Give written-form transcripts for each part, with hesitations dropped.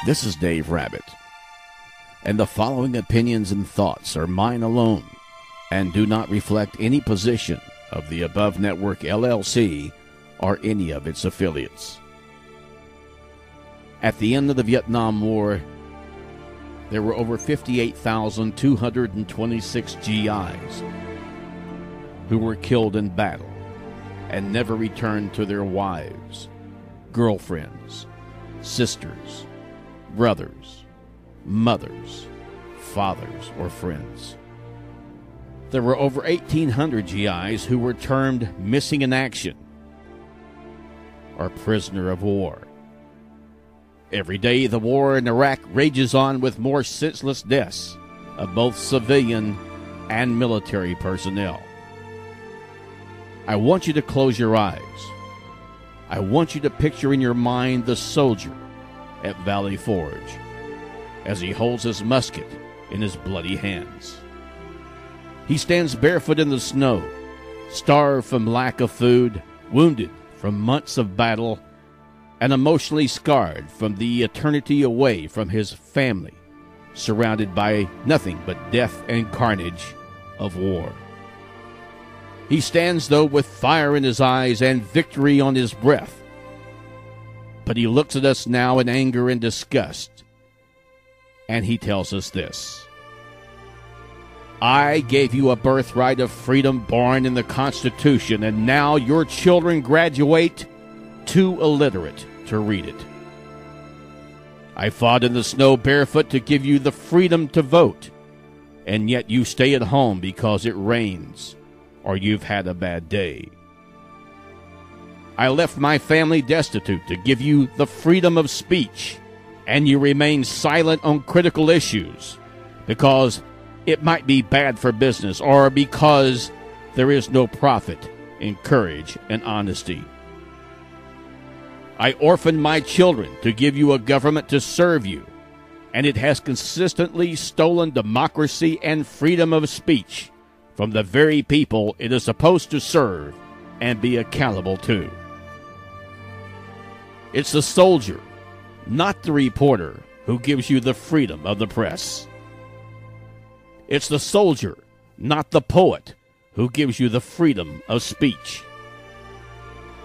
This is Dave Rabbit, and the following opinions and thoughts are mine alone and do not reflect any position of the Above Network LLC or any of its affiliates. At the end of the Vietnam War, there were over 58,226 GIs who were killed in battle and never returned to their wives, girlfriends, sisters, brothers, mothers, fathers, or friends. There were over 1,800 GIs who were termed missing in action or prisoner of war. Every day the war in Iraq rages on with more senseless deaths of both civilian and military personnel. I want you to close your eyes. I want you to picture in your mind the soldier at Valley Forge as he holds his musket in his bloody hands. He stands barefoot in the snow, starved from lack of food, wounded from months of battle, and emotionally scarred from the eternity away from his family, surrounded by nothing but death and carnage of war. He stands, though, with fire in his eyes and victory on his breath. But he looks at us now in anger and disgust, and he tells us this: I gave you a birthright of freedom born in the Constitution, and now your children graduate too illiterate to read it. I fought in the snow barefoot to give you the freedom to vote, and yet you stay at home because it rains or you've had a bad day. I left my family destitute to give you the freedom of speech, and you remain silent on critical issues because it might be bad for business or because there is no profit in courage and honesty. I orphaned my children to give you a government to serve you, and it has consistently stolen democracy and freedom of speech from the very people it is supposed to serve and be accountable to. It's the soldier, not the reporter, who gives you the freedom of the press. It's the soldier, not the poet, who gives you the freedom of speech.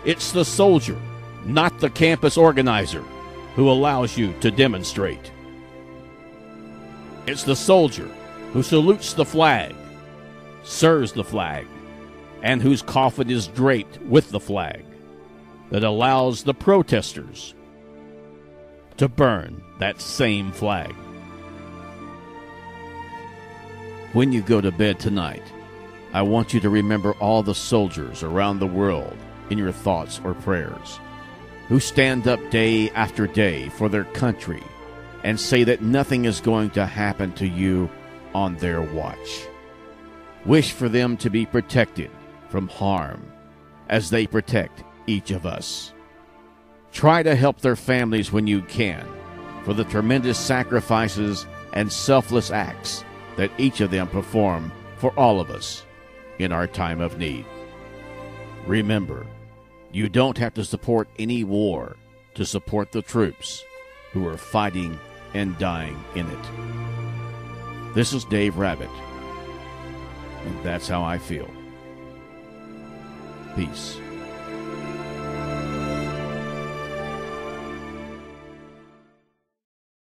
It's the soldier, not the campus organizer, who allows you to demonstrate. It's the soldier who salutes the flag, serves the flag, and whose coffin is draped with the flag, that allows the protesters to burn that same flag. When you go to bed tonight, I want you to remember all the soldiers around the world in your thoughts or prayers who stand up day after day for their country and say that nothing is going to happen to you on their watch. Wish for them to be protected from harm as they protect each of us. Try to help their families when you can for the tremendous sacrifices and selfless acts that each of them perform for all of us in our time of need. Remember, you don't have to support any war to support the troops who are fighting and dying in it. This is Dave Rabbit, and that's how I feel. Peace.